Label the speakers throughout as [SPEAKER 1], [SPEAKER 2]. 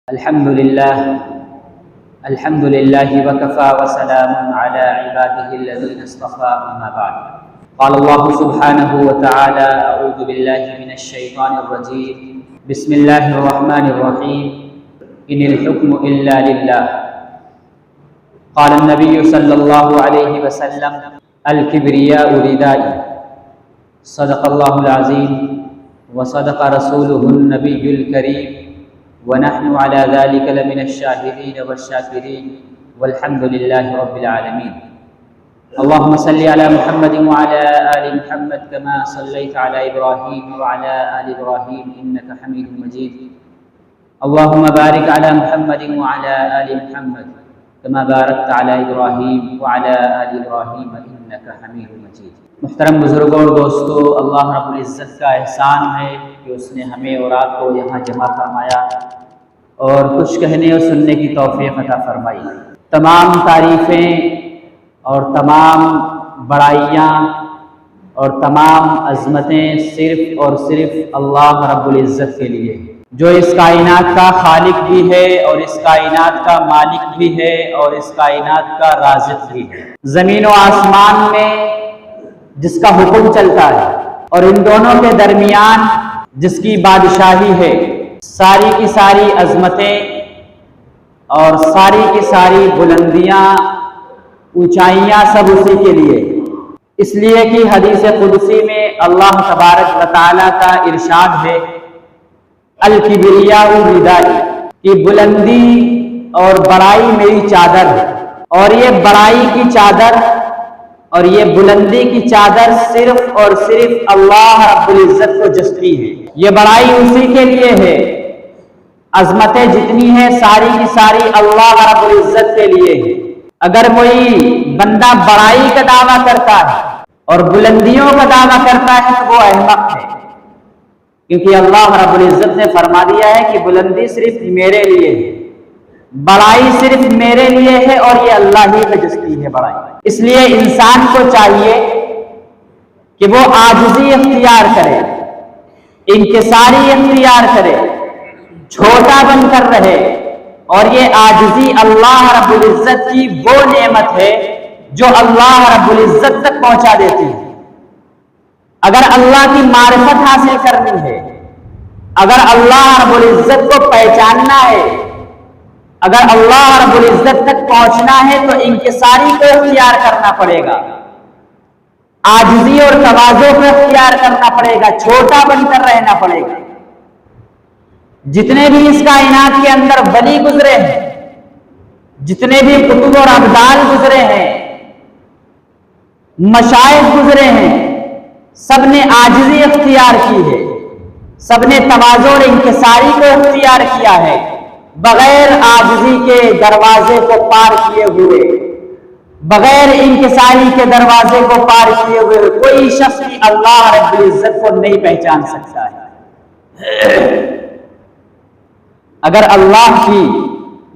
[SPEAKER 1] الحمد لله وكفى وسلام على عباده الذين اصطفى أما بعد. قال الله سبحانه وتعالى: أعوذ بالله من الشيطان الرجيم. بسم الله الرحمن الرحيم. إن الحكم إلا لله. قال النبي صلى الله عليه وسلم: الكبرياء ردائي. صدق الله العظيم وصدق رسوله النبي الكريم ونحن على ذلك لمن الشاهدين والشاكرين والحمد لله رب العالمين. اللهم صل على محمد وعلى آل محمد كما صليت على إبراهيم وعلى آل إبراهيم إنك حميد مجيد. اللهم بارك على محمد وعلى آل محمد كما باركت على إبراهيم وعلى آل إبراهيم إنك حميد مجيد. محترم بزرگوں اور دوستو، اللہ رب العزت کا احسان ہے کہ اس نے ہمیں اور آپ کو یہاں جمع فرمایا اور کچھ کہنے اور سننے کی توفیق عطا فرمائی. تمام تعریفیں اور تمام بڑائیاں اور تمام عظمتیں صرف اور صرف اللہ رب العزت کے لیے، جو اس کائنات کا خالق بھی ہے اور اس کائنات کا مالک بھی ہے اور اس کائنات کا رازق بھی ہے. زمین و آسمان میں جس کا حکم چلتا ہے اور ان دونوں کے درمیان جس کی بادشاہی ہے، ساری کی ساری عظمتیں اور ساری کی ساری بلندیاں، اونچائیاں سب اسی کے لیے. اس لیے کہ حدیث قدسی میں اللہ تبارک و تعالیٰ کا ارشاد ہے: الکبریاء ردائی، کہ بلندی اور بڑائی میری چادر ہے. اور یہ بڑائی کی چادر اور یہ بلندی کی چادر صرف اور صرف اللہ رب العزت کو جستی ہے. یہ بڑائی اسی کے لیے ہے، عظمتیں جتنی ہیں ساری کی ساری اللہ رب العزت کے لیے ہے. اگر کوئی بندہ بڑائی کا دعویٰ کرتا ہے اور بلندیوں کا دعویٰ کرتا ہے تو وہ احمق ہے، کیونکہ اللہ رب العزت نے فرما دیا ہے کہ بلندی صرف میرے لیے ہے، بڑائی صرف میرے لیے ہے اور یہ اللہ ہی کا جستی ہے بڑائی. اس لیے انسان کو چاہیے کہ وہ عاجزی اختیار کرے، انکساری اختیار کرے، چھوٹا بن کر رہے. اور یہ عاجزی اللہ رب العزت کی وہ نعمت ہے جو اللہ رب العزت تک پہنچا دیتی ہے. اگر اللہ کی معرفت حاصل کرنی ہے، اگر اللہ رب العزت کو پہچاننا ہے، اگر اللہ رب العزت تک پہنچنا ہے تو انکساری کو اختیار کرنا پڑے گا، عاجزی اور تواضع کو اختیار کرنا پڑے گا، چھوٹا بن کر رہنا پڑے گا. جتنے بھی اس کائنات کے اندر ولی گزرے ہیں، جتنے بھی قطب اور ابدال گزرے ہیں، مشائخ گزرے ہیں، سب نے عاجزی اختیار کی ہے، سب نے تواضع اور انکساری کو اختیار کیا ہے. بغیر عاجزی کے دروازے کو پار کیے ہوئے، بغیر انکساری کے دروازے کو پار کیے ہوئے کوئی شخص بھی اللہ رب العزت کو نہیں پہچان سکتا ہے. اگر اللہ کی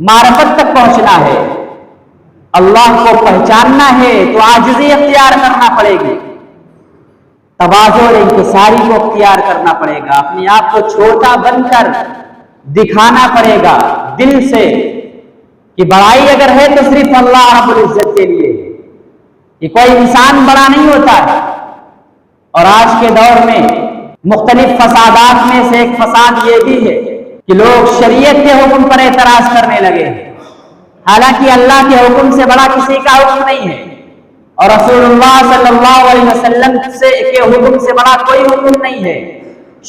[SPEAKER 1] معرفت تک پہنچنا ہے، اللہ کو پہچاننا ہے تو عاجزی اختیار کرنا پڑے گی، تواضع اور انکساری کو اختیار کرنا پڑے گا، اپنے آپ کو چھوٹا بن کر دکھانا پڑے گا دل سے کہ بڑائی اگر ہے تو صرف اللہ رب العزت کے لیے ہے. کہ کوئی انسان بڑا نہیں ہوتا ہے. اور آج کے دور میں مختلف فسادات میں سے ایک فساد یہ بھی ہے کہ لوگ شریعت کے حکم پر اعتراض کرنے لگے ہیں، حالانکہ اللہ کے حکم سے بڑا کسی کا حکم نہیں ہے اور رسول اللہ صلی اللہ علیہ وسلم کے حکم سے بڑا کوئی حکم نہیں ہے.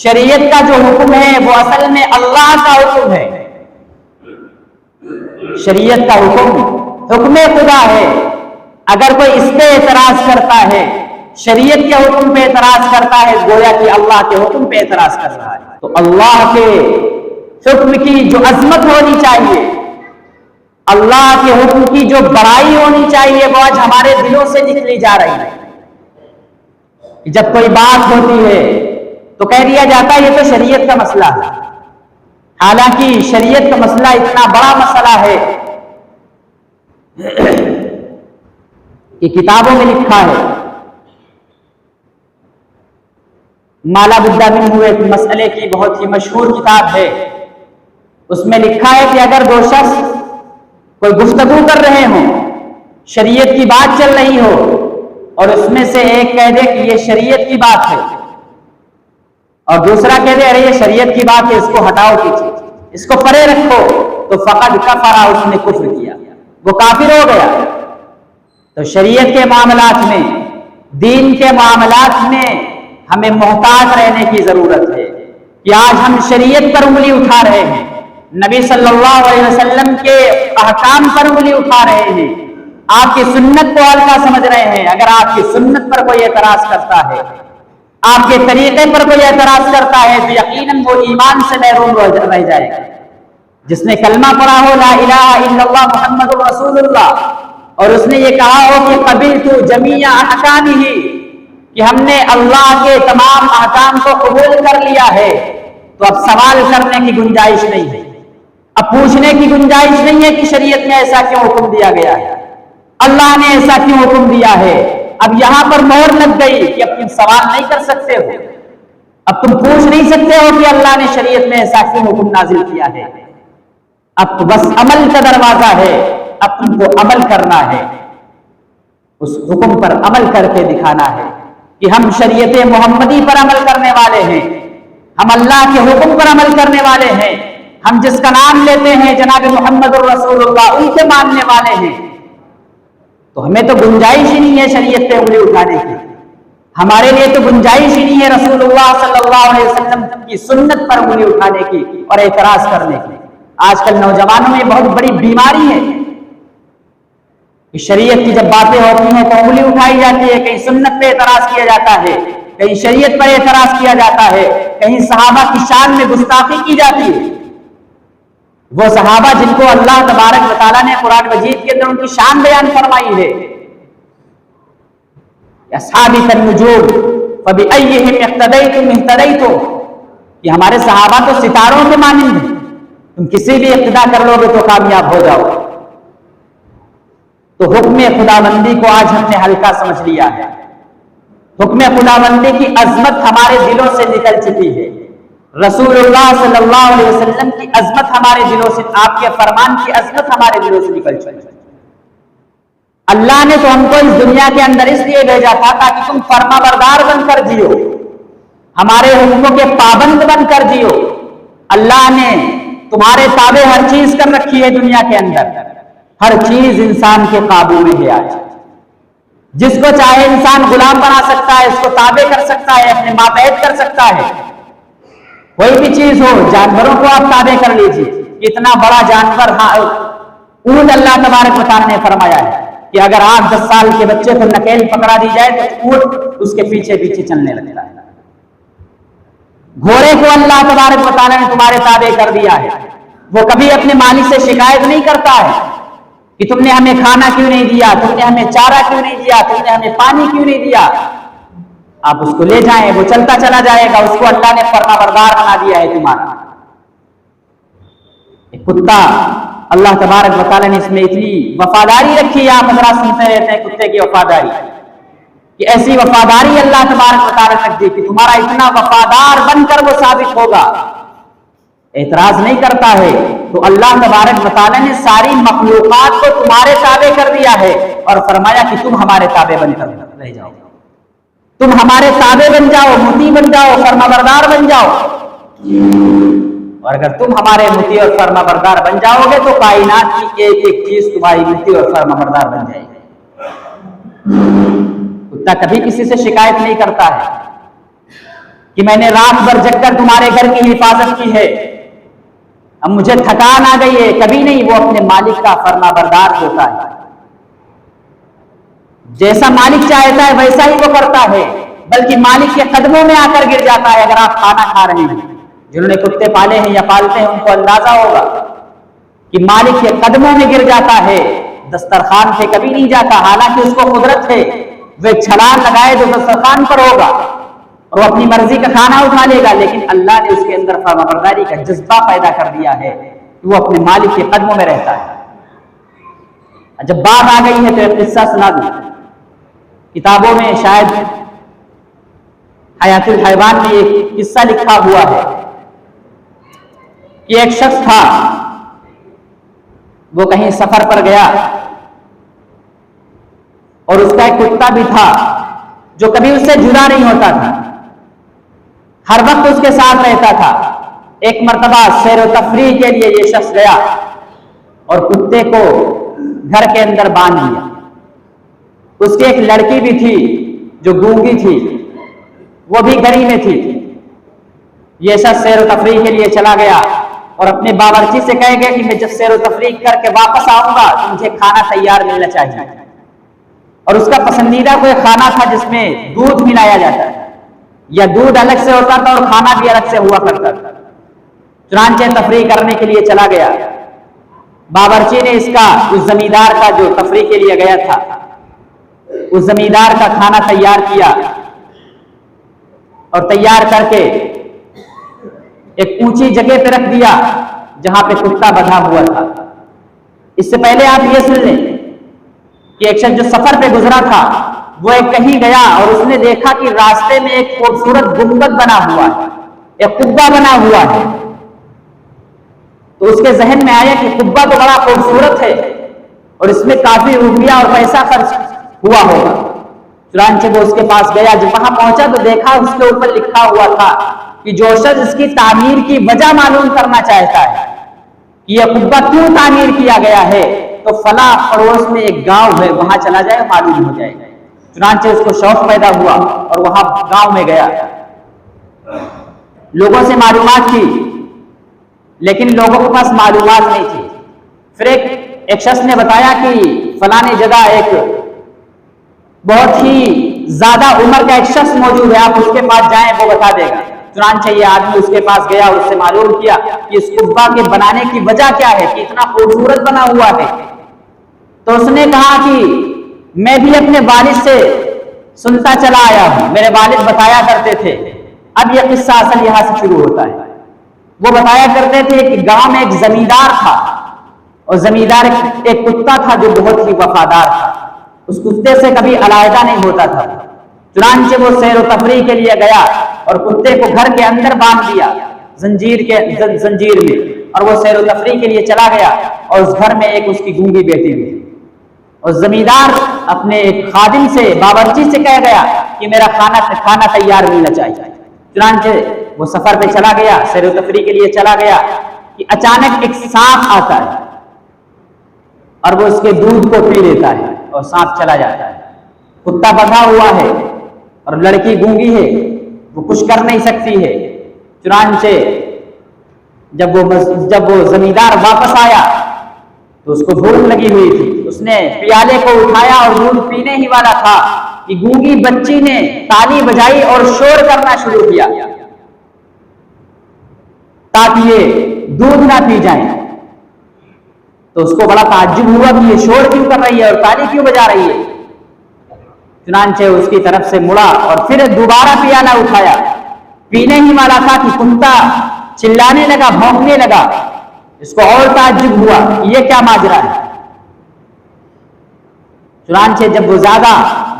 [SPEAKER 1] شریعت کا جو حکم ہے وہ اصل میں اللہ کا حکم ہے. شریعت کا حکم حکم خدا ہے. اگر کوئی اس پہ اعتراض کرتا ہے، شریعت کے حکم پہ اعتراض کرتا ہے، گویا کہ اللہ کے حکم پہ اعتراض کر رہا ہے. تو اللہ کے حکم کی جو عظمت ہونی چاہیے، اللہ کے حکم کی جو بڑائی ہونی چاہیے، وہ آج ہمارے دلوں سے نکلی جا رہی ہے. جب کوئی بات ہوتی ہے تو کہہ دیا جاتا ہے یہ تو شریعت کا مسئلہ ہے، حالانکہ شریعت کا مسئلہ اتنا بڑا مسئلہ ہے کہ کتابوں میں لکھا ہے. مالا بدہ منہ ایک مسئلے کی بہت ہی مشہور کتاب ہے اس میں لکھا ہے کہ اگر دو شخص کوئی گفتگو کر رہے ہوں، شریعت کی بات چل رہی ہو، اور اس میں سے ایک کہہ دے کہ یہ شریعت کی بات ہے، اور دوسرا کہہ دے ارے یہ شریعت کی بات ہے، اس کو ہٹاؤ پیچھے، اس کو پرے رکھو، تو فقد کفر، اس نے کفر کیا، وہ کافر ہو گیا۔ تو شریعت کے معاملات میں، دین کے معاملات میں ہمیں محتاط رہنے کی ضرورت ہے کہ آج ہم شریعت پر انگلی اٹھا رہے ہیں، نبی صلی اللہ علیہ وسلم کے احکام پر انگلی اٹھا رہے ہیں، آپ کی سنت کو ہلکا سمجھ رہے ہیں۔ اگر آپ کی سنت پر کوئی اعتراض کرتا ہے، آپ کے طریقے پر کوئی اعتراض کرتا ہے، تو یقیناً وہ ایمان سے محروم رہ جائے گا۔ جس نے کلمہ پڑھا ہو لا الہ الا اللہ محمد رسول اللہ، اور اس نے یہ کہا ہو کہ قبلت جمیع احکامہ، کہ ہم نے اللہ کے تمام احکام کو قبول کر لیا ہے، تو اب سوال کرنے کی گنجائش نہیں ہے، اب پوچھنے کی گنجائش نہیں ہے کہ شریعت میں ایسا کیوں حکم دیا گیا ہے، اللہ نے ایسا کیوں حکم دیا ہے۔ اب یہاں پر مہر لگ گئی کہ اب تم سوال نہیں کر سکتے ہو، اب تم پوچھ نہیں سکتے ہو کہ اللہ نے شریعت میں ایسا کیوں حکم نازل کیا ہے۔ اب تو بس عمل کا دروازہ ہے، اب تم کو عمل کرنا ہے، اس حکم پر عمل کر کے دکھانا ہے کہ ہم شریعت محمدی پر عمل کرنے والے ہیں، ہم اللہ کے حکم پر عمل کرنے والے ہیں، ہم جس کا نام لیتے ہیں جناب محمد الرسول اللہ، ان کے ماننے والے ہیں۔ تو ہمیں تو گنجائش ہی نہیں ہے شریعت پہ انگلی اٹھانے کی، ہمارے لیے تو گنجائش ہی نہیں ہے رسول اللہ صلی اللہ علیہ وسلم کی سنت پر انگلی اٹھانے کی اور اعتراض کرنے کی۔ آج کل نوجوانوں میں بہت بڑی بیماری ہے کہ شریعت کی جب باتیں ہوتی ہیں تو انگلی اٹھائی جاتی ہے، کہیں سنت پہ اعتراض کیا جاتا ہے، کہیں شریعت پر اعتراض کیا جاتا ہے، کہیں صحابہ کی شان میں گستاخی کی جاتی ہے۔ وہ صحابہ جن کو اللہ تبارک و تعالیٰ نے قرآن مجید کے اندر ان کی شان بیان فرمائی ہے، اصحاب النجوم فبأیہم اقتدیتم اہتدیتم، کہ ہمارے صحابہ تو ستاروں کے مانند ہیں، تم کسی بھی اقتدا کر لو گے تو کامیاب ہو جاؤ۔ تو حکم خداوندی کو آج ہم نے ہلکا سمجھ لیا ہے، حکم خداوندی کی عظمت ہمارے دلوں سے نکل چکی ہے، رسول اللہ صلی اللہ علیہ وسلم کی عظمت ہمارے دلوں سے، آپ کے فرمان کی عظمت ہمارے دلوں سے نکل چکی ہے۔ اللہ نے تو ہم کو اس دنیا کے اندر اس لیے بھیجا تھا تاکہ تم فرما بردار بن کر جیو، ہمارے حکموں کے پابند بن کر جیو۔ اللہ نے تمہارے تابع ہر چیز کر رکھی ہے دنیا کے اندر، ہر چیز انسان کے قابو میں ہے آج، جس کو چاہے انسان غلام بنا سکتا ہے، اس کو تابع کر سکتا ہے، اپنے ماتحت کر سکتا ہے۔ کوئی بھی چیز ہو، جانوروں کو آپ تابع کر لیجیے، اتنا بڑا جانور اونٹ اللہ تبارک و تعالیٰ نے فرمایا ہے کہ اگر 8-10 سال کے بچے کو نکیل پکڑا دی جائے تو اونٹ اس کے پیچھے پیچھے چلنے لگتا ہے۔ گھوڑے کو اللہ تبارک و تعالیٰ نے تمہارے تابع کر دیا ہے، وہ کبھی اپنے مالک سے شکایت نہیں کرتا ہے کہ تم نے ہمیں کھانا کیوں نہیں دیا، تم نے ہمیں چارہ کیوں نہیں دیا، تم نے ہمیں پانی کیوں نہیں دیا۔ آپ اس کو لے جائیں، وہ چلتا چلا جائے گا، اس کو اللہ نے فرما بردار بنا دیا ہے تمہارا۔ ایک کتا، اللہ تبارک و تعالیٰ نے اس میں اتنی وفاداری رکھی ہے، آپ حضرات سنتے رہتے ہیں کتے کی وفاداری، کہ ایسی وفاداری اللہ تبارک و تعالیٰ نے رکھ دی کہ تمہارا اتنا وفادار بن کر وہ ثابت ہوگا، اعتراض نہیں کرتا ہے۔ تو اللہ تبارک و تعالیٰ نے ساری مخلوقات کو تمہارے تابع کر دیا ہے اور فرمایا کہ تم ہمارے تابع بن کر رہ جاؤ، تم ہمارے تابع بن جاؤ، مطیع بن جاؤ، فرما بردار بن جاؤ۔ اور اگر تم ہمارے مطیع اور فرما بردار بن جاؤ گے تو کائنات کی ایک ایک چیز تمہاری مطیع اور فرما بردار بن جائے گی۔ کتا کبھی کسی سے شکایت نہیں کرتا ہے کہ میں نے رات بھر جگ کر تمہارے گھر کی حفاظت کی ہے، اب مجھے تھکان آ گئی ہے، کبھی نہیں، وہ اپنے مالک کا فرما بردار ہوتا ہے، جیسا مالک چاہتا ہے ویسا ہی وہ کرتا ہے، بلکہ مالک کے قدموں میں آ کر گر جاتا ہے۔ اگر آپ کھانا کھا رہے ہیں، جنہوں نے کتے پالے ہیں یا پالتے ہیں ان کو اندازہ ہوگا کہ مالک کے قدموں میں گر جاتا ہے، دسترخوان پہ کبھی نہیں جاتا، حالانکہ اس کو قدرت ہے، وہ چھلانگ لگائے تو دسترخوان پر ہوگا اور وہ اپنی مرضی کا کھانا اٹھا لے گا، لیکن اللہ نے اس کے اندر فرما برداری کا جذبہ پیدا کر دیا ہے کہ وہ اپنے مالک کے قدموں میں رہتا ہے۔ جب بات آ گئی ہے تو ایک قصہ سنا دوں، کتابوں میں شاید حیات الحیوان میں ایک قصہ لکھا ہوا ہے کہ ایک شخص تھا، وہ کہیں سفر پر گیا اور اس کا ایک کتا بھی تھا جو کبھی اس سے جدا نہیں ہوتا تھا، ہر وقت اس کے ساتھ رہتا تھا۔ ایک مرتبہ سیر و تفریح کے لیے یہ شخص گیا اور کتے کو گھر کے اندر باندھ دیا۔ اس کی ایک لڑکی بھی تھی جو گونگی تھی، وہ بھی گھر میں تھی۔ یہ شخص سیر و تفریح کے لیے چلا گیا اور اپنے باورچی سے کہے گا کہ میں جب سیر و تفریح کر کے واپس آؤں گا تو مجھے کھانا تیار ملنا چاہیے، اور اس کا پسندیدہ کوئی کھانا تھا جس میں دودھ ملایا جاتا ہے، یا دودھ الگ سے ہوتا تھا اور کھانا بھی الگ سے ہوا کرتا تھا۔ چنانچہ تفریح کرنے کے لیے چلا گیا۔ باورچی نے اس زمیندار کا جو تفریح کے لیے گیا تھا، اس زمیندار کا کھانا تیار کیا اور تیار کر کے ایک اونچی جگہ پہ رکھ دیا جہاں پہ کتا بندھا ہوا تھا۔ اس سے پہلے آپ یہ سن لیں کہ ایک شخص جو سفر پہ گزرا تھا، وہ ایک کہیں گیا اور اس نے دیکھا کہ راستے میں ایک خوبصورت گنبد بنا ہوا ہے، ایک قبہ بنا ہوا ہے۔ تو اس کے ذہن میں آیا کہ قبہ تو بڑا خوبصورت ہے اور اس میں کافی روپیہ اور پیسہ خرچ ہوا ہوگا۔ چنانچہ وہ اس کے پاس گیا، جب وہاں پہنچا تو دیکھا اس کے اوپر لکھا ہوا تھا کہ جو شخص اس کی تعمیر کی وجہ معلوم کرنا چاہتا ہے کہ یہ قبہ کیوں تعمیر کیا گیا ہے تو فلاں پڑوس میں ایک گاؤں ہے، وہاں چلا جائے، معلوم ہو جائے گا۔ چنانچہ اس کو شوق پیدا ہوا اور وہاں گاؤں میں گیا، لوگوں سے معلومات کی، لیکن لوگوں کے پاس معلومات نہیں تھی۔ پھر ایک شخص نے بتایا کہ فلاں جگہ ایک بہت ہی زیادہ عمر کا ایک شخص موجود ہے، آپ اس کے پاس جائیں، وہ بتا دے گا۔ چنانچہ یہ آدمی اس کے پاس گیا اور اس سے معلوم کیا کہ اس قبہ کے بنانے کی وجہ کیا ہے، کہ اتنا خوبصورت بنا ہوا ہے۔ تو اس نے کہا کہ میں بھی اپنے والد سے سنتا چلا آیا ہوں، میرے والد بتایا کرتے تھے۔ اب یہ قصہ اصل یہاں سے شروع ہوتا ہے۔ وہ بتایا کرتے تھے کہ گاؤں میں ایک زمیندار تھا، اور زمیندار ایک کتا تھا جو بہت ہی وفادار تھا، اس کتے سے کبھی علیحدہ نہیں ہوتا تھا۔ چنانچہ وہ سیر و تفریح کے لیے گیا اور کتے کو گھر کے اندر باندھ دیا زنجیر میں، اور وہ سیر و تفریح کے لیے چلا گیا، اور اس گھر میں ایک اس کی گونگی بیٹی بھی تھی۔ اور زمیندار اپنے ایک خادم سے، باورچی سے کہہ گیا کہ میرا کھانا تیار ملنا چاہیے۔ چنانچہ وہ سفر پہ چلا گیا، سیر و تفریح کے لیے چلا گیا کہ اچانک ایک سانپ آتا ہے اور وہ اس کے دودھ کو پی لیتا ہے اور سانپ چلا جاتا ہے۔ کتا بندھا ہوا ہے اور لڑکی گونگی ہے، وہ کچھ کر نہیں سکتی ہے۔ چنانچہ جب وہ زمیندار واپس آیا تو اس کو بھوک لگی ہوئی تھی، اس نے پیالے کو اٹھایا اور دودھ پینے ہی والا تھا کہ گونگی بچی نے تالی بجائی اور شور کرنا شروع کیا تاکہ یہ دودھ نہ پی جائیں۔ تو اس کو بڑا تعجب ہوا کہ یہ شور کیوں کر رہی ہے اور تالی کیوں بجا رہی ہے۔ چنانچہ اس کی طرف سے مڑا اور پھر دوبارہ پیالہ اٹھایا، پینے ہی والا تھا کہ کتا چلانے لگا، بھونکنے لگا۔ اس کو اور تعجب ہوا کہ یہ کیا ماجرا ہے۔ چنانچہ جب وہ زیادہ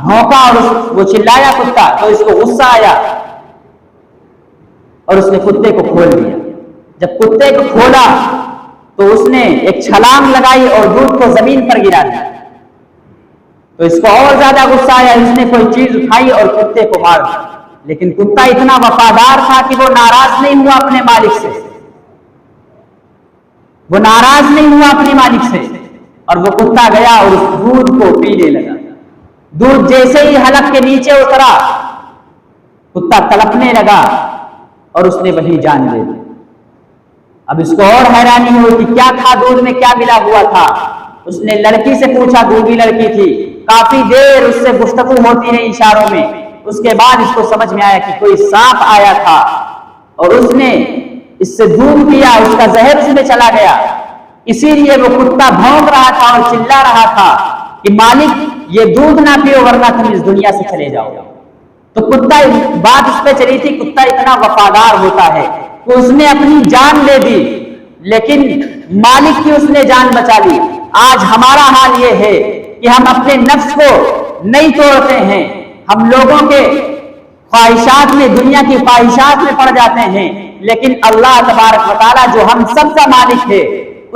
[SPEAKER 1] بھونکا اور وہ چلایا کتا تو اس کو غصہ آیا اور اس نے کتے کو کھول دیا۔ جب کتے کو کھولا تو اس نے ایک چھلانگ لگائی اور دودھ کو زمین پر گرا دیا۔ تو اس کو اور زیادہ غصہ آیا، اس نے کوئی چیز اٹھائی اور کتے کو مار دیا۔ لیکن کتا اتنا وفادار تھا کہ وہ ناراض نہیں ہوا اپنے مالک سے، وہ ناراض نہیں ہوا اپنے مالک سے، اور وہ کتا گیا اور اس دودھ کو پینے لگا۔ دودھ جیسے ہی حلق کے نیچے اترا، کتا تڑپنے لگا اور اس نے وہیں جان لے لی۔ اب اس کو اور حیرانی ہوئی کہ کیا تھا دودھ میں، کیا ملا ہوا تھا۔ اس نے لڑکی سے پوچھا، گونگی لڑکی تھی، کافی دیر اس سے گفتگو ہوتی رہی اشاروں میں۔ اس کے بعد اس کو سمجھ میں آیا کہ کوئی سانپ آیا تھا اور اس نے اس سے دودھ پیا، اس کا زہر اس میں چلا گیا، اسی لیے وہ کتا بھونک رہا تھا اور چلا رہا تھا کہ مالک یہ دودھ نہ پیو ورنہ تم اس دنیا سے چلے جاؤ۔ تو کتا، بات اس پہ چلی تھی، کتا اتنا وفادار ہوتا ہے کہ اس نے اپنی جان لے دی لیکن مالک کی اس نے جان بچا لی۔ آج ہمارا حال یہ ہے کہ ہم اپنے نفس کو نہیں توڑتے ہیں، ہم لوگوں کے خواہشات میں، دنیا کی خواہشات میں پڑ جاتے ہیں، لیکن اللہ تبارک و تعالیٰ جو ہم سب کا مالک ہے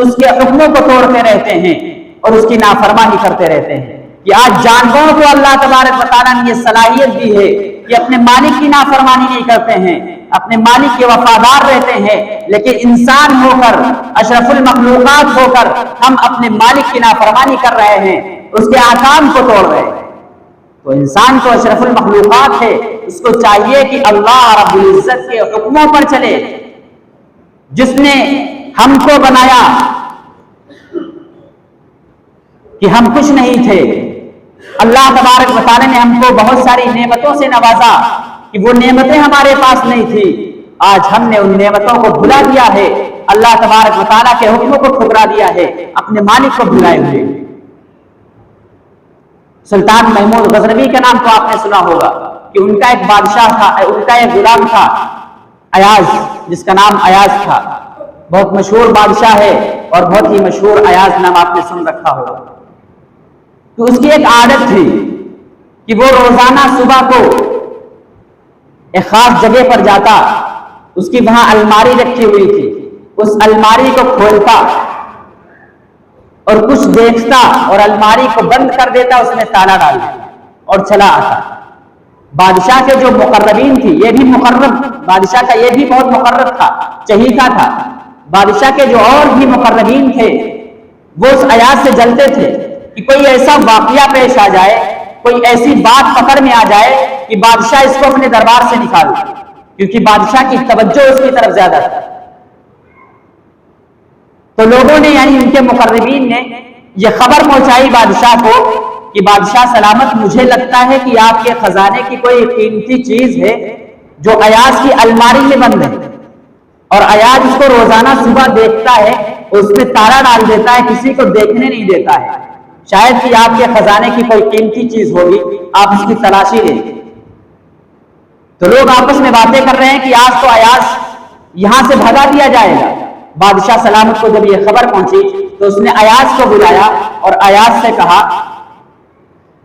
[SPEAKER 1] اس کے حکموں کو توڑتے رہتے ہیں اور اس کی نافرمانی کرتے رہتے ہیں۔ کہ آج جانوروں کو اللہ تبارک و تعالیٰ نے یہ صلاحیت دی ہے کہ اپنے مالک کی نافرمانی نہیں کرتے ہیں، اپنے مالک کے وفادار رہتے ہیں، لیکن انسان ہو کر، اشرف المخلوقات ہو کر ہم اپنے مالک کی نافرمانی کر رہے ہیں، اس کے احکام کو توڑ رہے ہیں۔ تو انسان تو اشرف المخلوقات ہے، اس کو چاہیے کہ اللہ رب العزت کے حکموں پر چلے۔ جس نے ہم کو بنایا کہ ہم کچھ نہیں تھے، اللہ تبارک و تعالیٰ نے ہم کو بہت ساری نعمتوں سے نوازا کہ وہ نعمتیں ہمارے پاس نہیں تھی، آج ہم نے ان نعمتوں کو بھلا دیا ہے، اللہ تبارک و تعالیٰ کے حکموں کو ٹھکرا دیا ہے، اپنے مالک کو بھلائے ہوئے۔ سلطان محمود غزنوی کا نام تو آپ نے سنا ہوگا کہ ان کا ایک بادشاہ تھا، ان کا ایک غلام تھا ایاز، جس کا نام ایاز تھا، بہت مشہور بادشاہ ہے اور بہت ہی مشہور ایاز نام آپ نے سن رکھا ہوگا۔ تو اس کی ایک عادت تھی کہ وہ روزانہ صبح کو ایک خاص جگہ پر جاتا، اس کی وہاں الماری رکھی ہوئی تھی، اس الماری کو کھولتا اور کچھ دیکھتا اور الماری کو بند کر دیتا، اس میں تالا ڈال دیتا اور چلا آتا۔ بادشاہ کے جو مقربین تھی، یہ بھی مقرب، بادشاہ کا یہ بھی بہت مقرب تھا، چہیتا تھا، بادشاہ کے جو اور بھی مقربین تھے وہ اس ایاز سے جلتے تھے کہ کوئی ایسا واقعہ پیش آ جائے، کوئی ایسی بات پکڑ میں آ جائے کہ بادشاہ اس کو اپنے دربار سے نکال دے، کیونکہ بادشاہ کی توجہ اس کی طرف زیادہ تھی۔ تو لوگوں نے، یعنی ان کے مقربین نے یہ خبر پہنچائی بادشاہ کو کہ بادشاہ سلامت، مجھے لگتا ہے کہ آپ کے خزانے کی کوئی قیمتی چیز ہے جو ایاز کی الماری میں بند ہے، اور ایاز اس کو روزانہ صبح دیکھتا ہے، اس میں تالا ڈال دیتا ہے، کسی کو دیکھنے نہیں دیتا ہے، شاید کہ آپ کے خزانے کی کوئی قیمتی چیز ہوگی، آپ اس کی تلاشی لیں۔ تو لوگ آپس میں باتیں کر رہے ہیں کہ آج تو ایاز یہاں سے بھگا دیا جائے گا۔ بادشاہ سلامت کو جب یہ خبر پہنچی تو اس نے ایاز کو بلایا اور ایاز سے کہا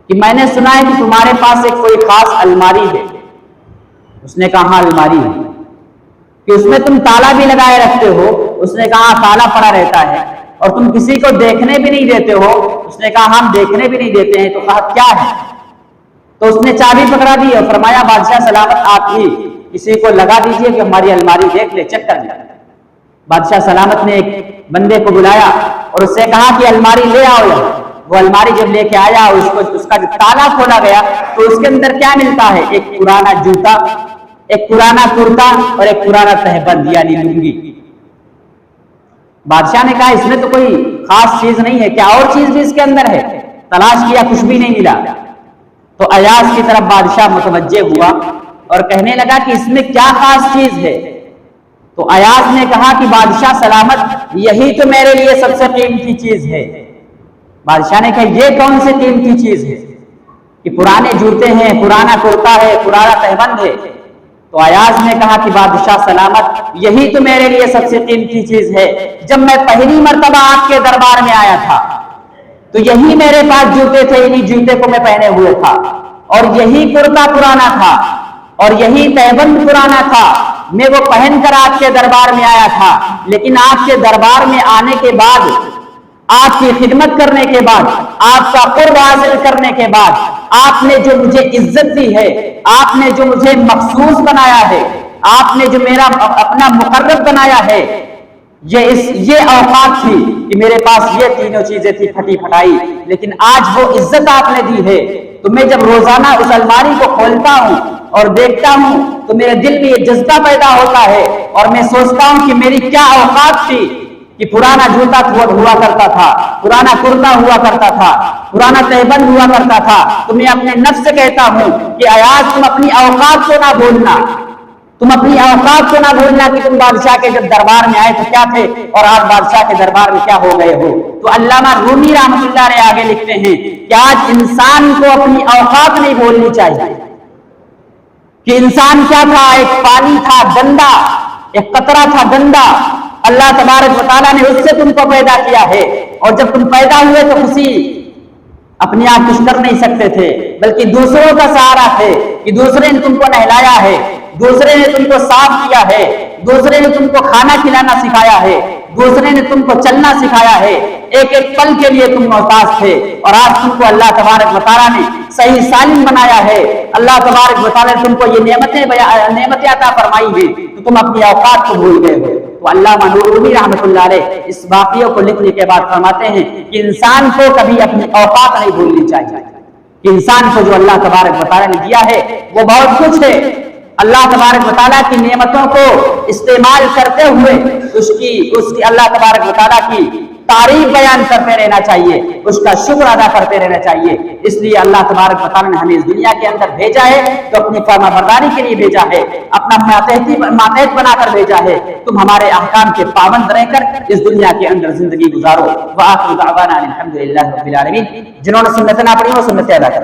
[SPEAKER 1] کہ میں نے سنا ہے کہ تمہارے پاس ایک کوئی خاص الماری ہے۔ اس نے کہا ہاں الماری ہے، کہ اس میں تم تالا بھی لگائے رکھتے ہو؟ اس نے کہا تالا پڑا رہتا ہے، اور تم کسی کو دیکھنے بھی نہیں دیتے ہو؟ اس نے کہا ہم دیکھنے بھی نہیں دیتے ہیں۔ تو کہا کیا ہے؟ تو اس نے چابی پکڑا دی اور فرمایا بادشاہ سلامت آپ ہی کسی کو لگا دیجئے کہ ہماری الماری دیکھ لے، چیک کر لے۔ بادشاہ سلامت نے ایک بندے کو بلایا اور اس سے کہا کہ الماری لے آؤ یہاں۔ وہ الماری جب لے کے آیا، اس کا جب تالا کھولا گیا تو اس کے اندر کیا ملتا ہے؟ ایک پرانا جوتا، ایک پرانا کرتا اور ایک پرانا تہبند یعنی لنگی۔ بادشاہ نے کہا اس میں تو کوئی خاص چیز نہیں ہے، کیا اور چیز بھی اس کے اندر ہے؟ تلاش کیا، کچھ بھی نہیں ملا۔ تو ایاز کی طرف بادشاہ متوجہ ہوا اور کہنے لگا کہ اس میں کیا خاص چیز ہے؟ تو ایاز نے کہا کہ بادشاہ سلامت یہی تو میرے لیے سب سے قیمتی چیز ہے۔ بادشاہ نے کہا یہ کون سی قیمتی چیز ہے؟ کہ پرانے جوتے ہیں، پرانا کرتا ہے، پرانا تہبند ہے۔ تو ایاز نے کہا کہ بادشاہ سلامت یہی تو میرے لیے سب سے قیمتی چیز ہے۔ جب میں پہلی مرتبہ آپ کے دربار میں آیا تھا تو یہی میرے پاس جوتے تھے، انہی جوتے کو میں پہنے ہوئے تھا، اور یہی کرتا پرانا تھا اور یہی تہبند پرانا تھا، میں وہ پہن کر آپ کے دربار میں آیا تھا۔ لیکن آپ کے دربار میں آنے کے بعد، آپ کی خدمت کرنے کے بعد، آپ کا قرب حاصل کرنے کے بعد، آپ نے جو مجھے عزت دی ہے، آپ نے جو مجھے مخصوص بنایا ہے، آپ نے جو میرا اپنا مقرب بنایا ہے، یہ اوقات تھی کہ میرے پاس یہ تینوں چیزیں تھی پھٹی پھٹائی، لیکن آج وہ عزت آپ نے دی ہے۔ تو میں جب روزانہ اس الماری کو کھولتا ہوں اور دیکھتا ہوں تو میرے دل میں یہ جذبہ پیدا ہوتا ہے اور میں سوچتا ہوں کہ میری کیا اوقات تھی کہ پرانا جوتا ہوا کرتا تھا، پرانا کرتا ہوا کرتا تھا، پرانا تہبند ہوا کرتا تھا۔ تو میں اپنے نفس سے کہتا ہوں کہ ایاز تم اپنی اوقات کو نہ بھولنا، تم اپنی اوقات کو نہ بھولنا کہ تم بادشاہ کے جب دربار میں آئے تو کیا تھے اور آج بادشاہ کے دربار میں کیا ہو گئے ہو۔ تو علامہ رومی رحمۃ اللہ علیہ آگے لکھتے ہیں کہ آج انسان کو اپنی اوقات نہیں بھولنی چاہیے کہ انسان کیا تھا، ایک پانی تھا گندا، ایک قطرہ تھا گندا، اللہ تبارک و تعالیٰ نے اس سے تم کو پیدا کیا ہے، اور جب تم پیدا ہوئے تو کسی اپنے آپ کچھ کر نہیں سکتے تھے، بلکہ دوسروں کا سہارا تھے کہ دوسرے نے تم کو نہلایا ہے، دوسرے نے تم کو صاف کیا ہے، دوسرے نے تم کو کھانا کھلانا سکھایا ہے، دوسرے نے تم کو چلنا سکھایا ہے، ایک ایک پل کے لیے تم محتاج تھے، اور آج تم کو اللہ تبارک و تعالیٰ نے صحیح سالم بنایا ہے، اللہ تبارک و تعالیٰ نے تم کو یہ نعمتیں عطا فرمائی ہیں، تو تم اپنی اوقات کو بھول گئے ہو۔ تو علامہ نور المی رحمۃ اللہ علیہ اس واقعے کو لکھنے کے بعد فرماتے ہیں کہ انسان کو کبھی اپنی اوقات نہیں بھولنی چاہیے۔ انسان کو جو اللہ تبارک و تعالیٰ نے دیا ہے وہ بہت کچھ ہے، اللہ تبارک و تعالیٰ کی نعمتوں کو استعمال کرتے ہوئے اس کی اللہ تبارک و تعالیٰ کی تعریف بیان کرتے رہنا چاہیے، اس کا شکر ادا کرتے رہنا چاہیے۔ اس لیے اللہ تبارک و تعالیٰ نے ہمیں اس دنیا کے اندر بھیجا ہے تو اپنی فرما برداری کے لیے بھیجا ہے، اپنا ماتحت بنا کر بھیجا ہے۔ تم ہمارے احکام کے پابند رہ کر اس دنیا کے اندر زندگی گزارو۔ وآخر دعوانا الحمدللہ رب العالمین۔ جنہوں نے سنتیں نہ پڑھی وہ سنتیں ادا کریں۔